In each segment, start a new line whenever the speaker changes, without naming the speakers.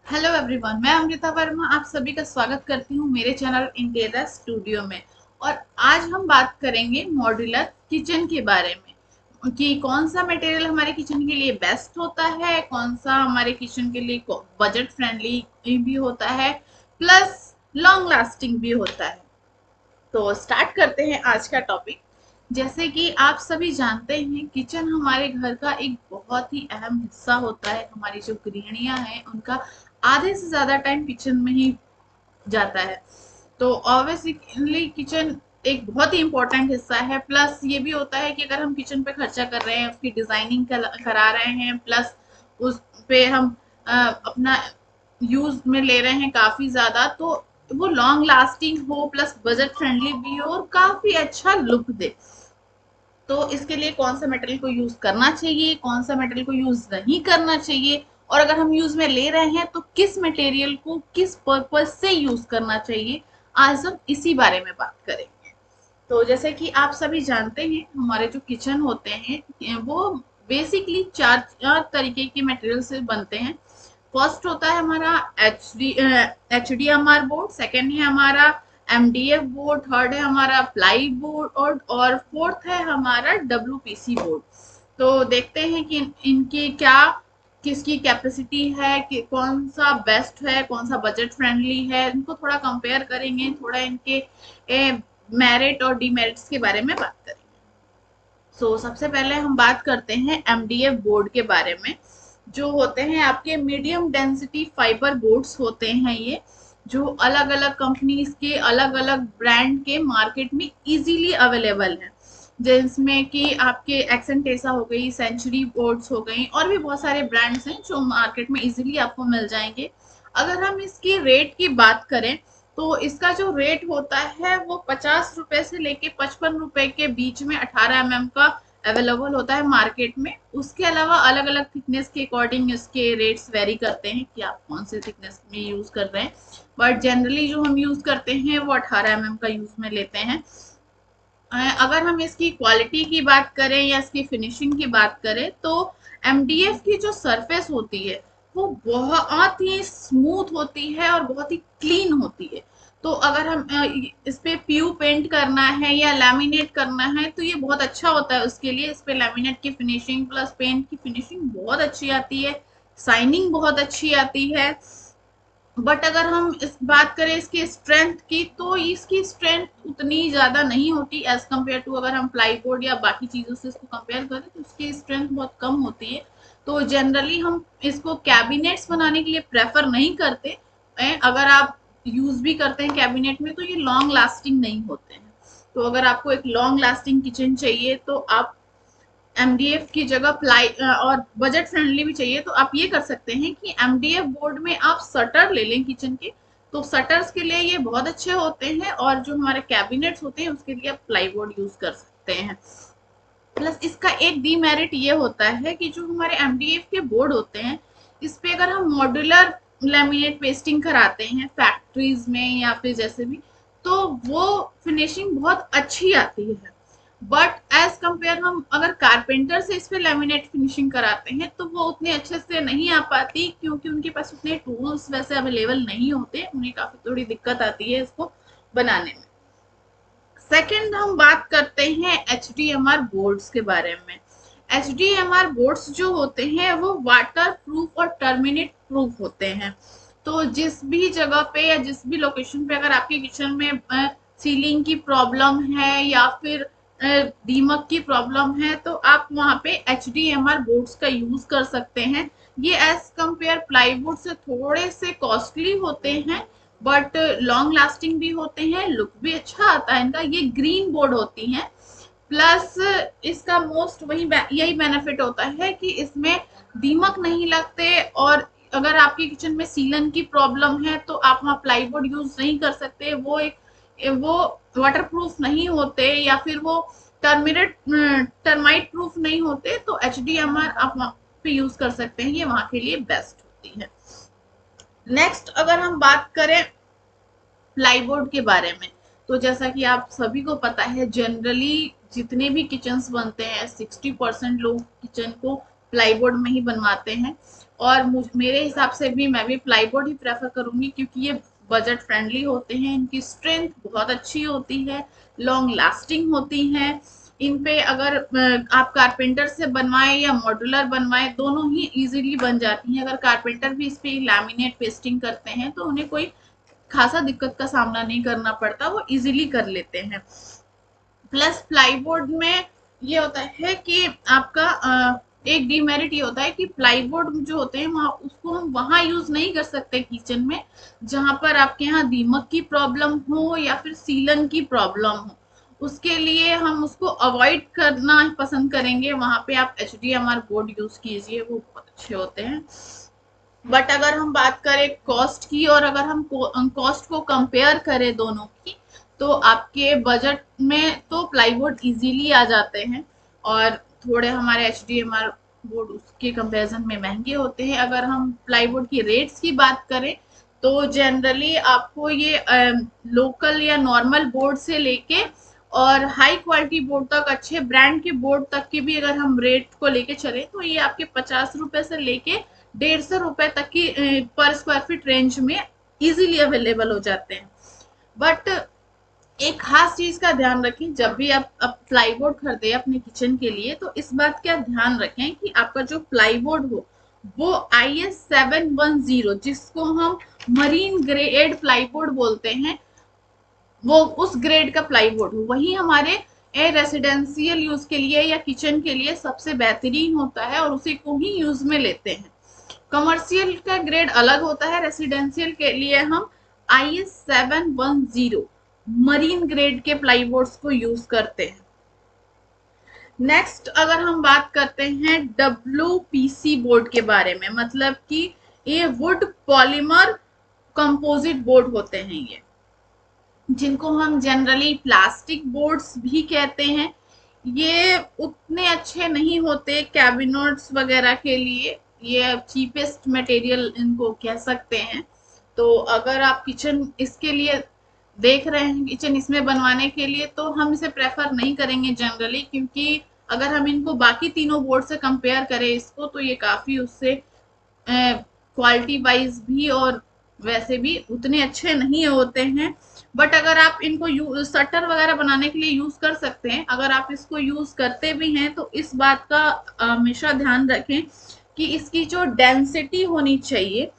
Hello everyone, मैं अमृता वर्मा आप सभी का स्वागत करती हूँ मेरे चैनल इंटेरियर स्टूडियो में। और आज हम बात करेंगे मॉड्यूलर किचन के बारे में कि कौन सा मटेरियल हमारे किचन के लिए बेस्ट होता है, कौन सा हमारे किचन के लिए बजट फ्रेंडली भी होता है, प्लस लॉन्ग लास्टिंग भी होता है। तो स्टार्ट करते हैं आज का टॉपिक। जैसे कि आप सभी जानते हैं, किचन हमारे घर का एक बहुत ही अहम हिस्सा होता है। हमारी जो गृहिणियां हैं उनका आधे से ज्यादा टाइम किचन में ही जाता है। तो ऑब्वियसली किचन एक बहुत ही इम्पोर्टेंट हिस्सा है। प्लस ये भी होता है कि अगर हम किचन पे खर्चा कर रहे हैं, उसकी डिजाइनिंग करा रहे हैं, प्लस उस पे हम अपना यूज में ले रहे हैं काफी ज्यादा, तो वो लॉन्ग लास्टिंग हो, प्लस बजट फ्रेंडली भी हो और काफी अच्छा लुक दे। तो इसके लिए कौन सा मटेरियल को यूज करना चाहिए, कौन सा मटेरियल को यूज नहीं करना चाहिए, और अगर हम यूज में ले रहे हैं तो किस मटेरियल को किस पर्पज से यूज करना चाहिए, आज हम इसी बारे में बात करेंगे। तो जैसे कि आप सभी जानते हैं, हमारे जो किचन होते हैं वो बेसिकली चार चार तरीके के मटेरियल से बनते हैं। फर्स्ट होता है हमारा H D M R board, second है हमारा MDF बोर्ड, थर्ड है हमारा प्लाई बोर्ड, और फोर्थ है हमारा WPC बोर्ड। तो देखते हैं कि इनकी क्या किसकी कैपेसिटी है, कि कौन सा बेस्ट है, कौन सा बजट फ्रेंडली है, इनको थोड़ा कंपेयर करेंगे, थोड़ा इनके मेरिट और डीमेरिट्स के बारे में बात करेंगे। सबसे पहले हम बात करते हैं MDF बोर्ड के बारे में। जो होते हैं आपके मीडियम डेंसिटी फाइबर बोर्ड्स होते हैं ये, जो अलग अलग कंपनीज के अलग अलग ब्रांड के मार्केट में इजीली अवेलेबल है। जिसमें कि आपके एक्सेंटेसा हो गई, सेंचुरी बोर्ड्स हो गई, और भी बहुत सारे ब्रांड्स हैं जो मार्केट में इजीली आपको मिल जाएंगे। अगर हम इसकी रेट की बात करें तो इसका जो रेट होता है वो 50 रुपए से लेके 55 रुपए के बीच में 18 mm का अवेलेबल होता है मार्केट में। उसके अलावा अलग अलग थिकनेस के अकॉर्डिंग इसके रेट्स वेरी करते हैं कि आप कौन से थिकनेस में यूज कर रहे हैं। बट जनरली जो हम यूज करते हैं वो 18 mm का यूज में लेते हैं। अगर हम इसकी क्वालिटी की बात करें या इसकी फिनिशिंग की बात करें तो MDF की जो सरफेस होती है वो बहुत ही स्मूथ होती है और बहुत ही क्लीन होती है। तो अगर हम इस पे पीयू पेंट करना है या लैमिनेट करना है तो ये बहुत अच्छा होता है उसके लिए। इस पे लैमिनेट की फिनिशिंग प्लस पेंट की फिनिशिंग बहुत अच्छी आती है, शाइनिंग बहुत अच्छी आती है। बट अगर हम इस बात करें इसकी स्ट्रेंथ की, तो इसकी स्ट्रेंथ उतनी ज्यादा नहीं होती एज कम्पेयर टू, अगर हम प्लाई बोर्ड या बाकी चीजों से इसको कंपेयर करें तो इसकी स्ट्रेंथ बहुत कम होती है। तो जनरली हम इसको कैबिनेट्स बनाने के लिए प्रेफर नहीं करते। अगर आप यूज भी करते हैं कैबिनेट में तो ये लॉन्ग लास्टिंग नहीं होते हैं। तो अगर आपको एक लॉन्ग लास्टिंग किचन चाहिए तो आप MDF की जगह प्लाई और बजट फ्रेंडली भी चाहिए तो आप ये कर सकते हैं कि MDF बोर्ड में आप शटर ले लें किचन के। तो शटर्स के लिए ये बहुत अच्छे होते हैं, और जो हमारे कैबिनेट्स होते हैं उसके लिए आप प्लाई बोर्ड यूज कर सकते हैं। प्लस इसका एक डीमेरिट ये होता है कि जो हमारे MDF के बोर्ड होते हैं, इस पे अगर हम मॉड्यूलर लेमिनेट पेस्टिंग कराते हैं फैक्ट्रीज में या फिर जैसे भी, तो वो फिनिशिंग बहुत अच्छी आती है। बट एज कंपेयर हम अगर कारपेंटर से इस पे लेमिनेट फिनिशिंग कराते हैं तो वो उतने अच्छे से नहीं आ पाती, क्योंकि उनके पास उतने टूल्स वैसे अवेलेबल नहीं होते, उन्हें काफी थोड़ी दिक्कत आती है इसको बनाने में। सेकंड हम बात करते हैं HDMR बोर्ड्स के बारे में। HDMR बोर्ड्स जो होते हैं वो वाटर प्रूफ और टर्मिनेट प्रूफ होते हैं। तो जिस भी जगह पे या जिस भी लोकेशन पे अगर आपके किचन में सीलिंग की प्रॉब्लम है या फिर दीमक की प्रॉब्लम है तो आप वहां पे HDMR बोर्ड्स का यूज कर सकते हैं। ये एज कंपेयर प्लाईवुड से थोड़े से कॉस्टली होते हैं, बट लॉन्ग लास्टिंग भी होते हैं, लुक भी अच्छा आता है इनका। ये ग्रीन बोर्ड होती हैं। प्लस इसका मोस्ट वही यही बेनिफिट होता है कि इसमें दीमक नहीं लगते, और अगर आपके किचन में सीलन की प्रॉब्लम है तो आप वहाँ प्लाईवुड यूज नहीं कर सकते। वो वाटर प्रूफ नहीं होते या फिर वो टर्माइट प्रूफ नहीं होते। तो HDMR आप वहाँ पे यूज कर सकते हैं, ये वहाँ के लिए बेस्ट होती है। नेक्स्ट अगर हम बात करें प्लाईवुड के बारे में, तो जैसा कि आप सभी को पता है, जनरली जितने भी किचन्स बनते हैं 60% लोग किचन को प्लाईवुड में ही बनवाते हैं। और मेरे हिसाब से भी मैं भी प्लाईवुड ही प्रेफर करूंगी, क्योंकि ये बजट फ्रेंडली होते हैं, इनकी स्ट्रेंथ बहुत अच्छी होती है, लॉन्ग लास्टिंग होती हैं। इन पे अगर आप कारपेंटर से बनवाएं या मॉड्यूलर बनवाएं, दोनों ही इजीली बन जाती हैं। अगर कारपेंटर भी इस पे लैमिनेट पेस्टिंग करते हैं तो उन्हें कोई खासा दिक्कत का सामना नहीं करना पड़ता, वो इजीली कर लेते हैं। प्लस प्लाईवुड में ये होता है कि आपका एक डीमेरिट ये होता है कि प्लाईवुड जो होते हैं वहाँ उसको हम वहां यूज नहीं कर सकते किचन में जहां पर आपके यहाँ दीमक की प्रॉब्लम हो या फिर सीलन की प्रॉब्लम हो। उसके लिए हम उसको अवॉइड करना पसंद करेंगे। वहां पे आप HDMR बोर्ड यूज कीजिए, वो बहुत अच्छे होते हैं। बट अगर हम बात करें कॉस्ट की, और अगर हम कॉस्ट को कंपेयर करें दोनों की, तो आपके बजट में तो प्लाईवुड इजीली आ जाते हैं, और थोड़े हमारे HDMR बोर्ड उसके कंपैरिजन में महंगे होते हैं। अगर हम प्लाईवुड की रेट्स की बात करें तो जनरली आपको ये लोकल या नॉर्मल बोर्ड से लेके और हाई क्वालिटी बोर्ड तक, अच्छे ब्रांड के बोर्ड तक की भी अगर हम रेट को लेके चले तो ये आपके 50 रुपए से लेके 150 रुपए तक की पर स्क्वायर फीट रेंज में इजीली अवेलेबल हो जाते हैं। बट एक खास चीज का ध्यान रखें, जब भी आप प्लाईवुड खरीदे अपने किचन के लिए, तो इस बात का ध्यान रखें कि आपका जो प्लाईवुड हो वो IS 710, जिसको हम मरीन ग्रेड प्लाईवुड बोलते हैं, वो उस ग्रेड का प्लाईवुड हो। वही हमारे रेसिडेंशियल यूज के लिए या किचन के लिए सबसे बेहतरीन होता है, और उसी को ही यूज में लेते हैं। कमर्शियल का ग्रेड अलग होता है, रेसिडेंशियल के लिए हम IS 710 मरीन ग्रेड के प्लाईवुड्स को यूज करते हैं। नेक्स्ट अगर हम बात करते हैं WPC बोर्ड के बारे में, मतलब कि ये वुड पॉलीमर कंपोजिट बोर्ड होते हैं, ये जिनको हम जनरली प्लास्टिक बोर्ड्स भी कहते हैं। ये उतने अच्छे नहीं होते कैबिनेट्स वगैरह के लिए, ये चीपेस्ट मटेरियल इनको कह सकते हैं। तो अगर आप किचन इसके लिए देख रहे हैं, किचन इसमें बनवाने के लिए, तो हम इसे प्रेफर नहीं करेंगे जनरली, क्योंकि अगर हम इनको बाकी तीनों बोर्ड से कंपेयर करें इसको, तो ये काफी उससे क्वालिटी वाइज भी और वैसे भी उतने अच्छे नहीं होते हैं। बट अगर आप इनको शटर वगैरह बनाने के लिए यूज कर सकते हैं। अगर आप इसको यूज करते भी हैं तो इस बात का हमेशा ध्यान रखें कि इसकी जो डेंसिटी होनी चाहिए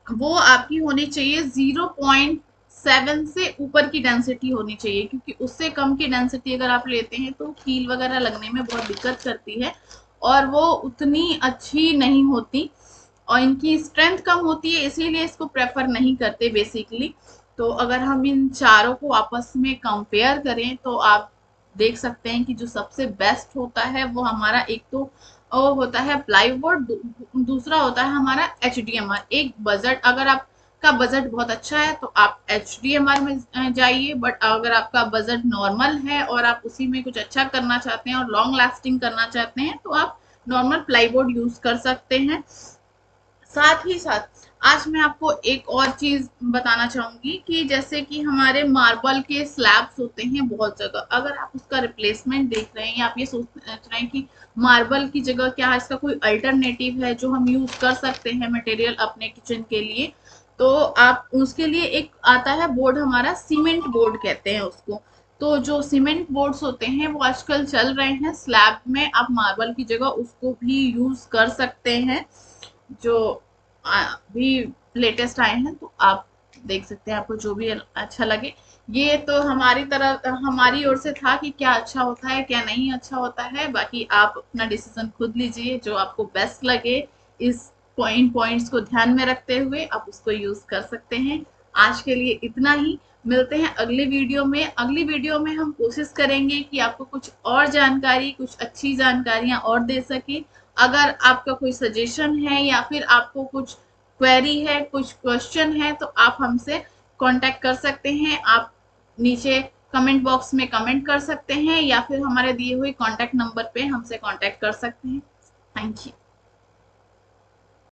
वो आपकी होनी चाहिए 0.7 से ऊपर की डेंसिटी होनी चाहिए, क्योंकि उससे कम की डेंसिटी अगर आप लेते हैं तो कील वगैरह लगने में बहुत दिक्कत करती है और वो उतनी अच्छी नहीं होती, और इनकी स्ट्रेंथ कम होती है, इसीलिए इसको प्रेफर नहीं करते बेसिकली। तो अगर हम इन चारों को आपस में कंपेयर करें तो आप देख सकते हैं कि जो सबसे बेस्ट होता है वो हमारा एक तो वो होता है प्लाईवुड, दूसरा होता है हमारा HDMR। एक बजट, अगर आपका बजट बहुत अच्छा है तो आप HDMR में जाइए, बट अगर आपका बजट नॉर्मल है और आप उसी में कुछ अच्छा करना चाहते हैं और लॉन्ग लास्टिंग करना चाहते हैं तो आप नॉर्मल प्लाईवुड यूज कर सकते हैं। साथ ही साथ आज मैं आपको एक और चीज बताना चाहूंगी कि जैसे कि हमारे मार्बल के स्लैब्स होते हैं बहुत जगह, अगर आप उसका रिप्लेसमेंट देख रहे हैं या आप ये सोच रहे हैं कि मार्बल की जगह क्या इसका कोई अल्टरनेटिव है जो हम यूज कर सकते हैं मटेरियल अपने किचन के लिए, तो आप उसके लिए एक आता है बोर्ड, हमारा सीमेंट बोर्ड कहते हैं उसको। तो जो सीमेंट बोर्ड्स होते हैं वो आजकल चल रहे हैं स्लैब में, आप मार्बल की जगह उसको भी यूज कर सकते हैं, जो भी लेटेस्ट आए हैं। तो आप देख सकते हैं, आपको जो भी अच्छा लगे। ये तो हमारी ओर से था कि क्या अच्छा होता है क्या नहीं अच्छा होता है, बाकी आप अपना डिसीजन खुद लीजिए, जो आपको बेस्ट लगे इस पॉइंट्स को ध्यान में रखते हुए आप उसको यूज कर सकते हैं। आज के लिए इतना ही, मिलते हैं अगली वीडियो में। अगली वीडियो में हम कोशिश करेंगे कि आपको कुछ और जानकारी, कुछ अच्छी जानकारियां और दे सके। अगर आपका कोई सजेशन है या फिर आपको कुछ क्वेरी है, कुछ क्वेश्चन है, तो आप हमसे कांटेक्ट कर सकते हैं। आप नीचे कमेंट बॉक्स में कमेंट कर सकते हैं या फिर हमारे दिए हुए कांटेक्ट नंबर पे हमसे कांटेक्ट कर सकते हैं। Thank you.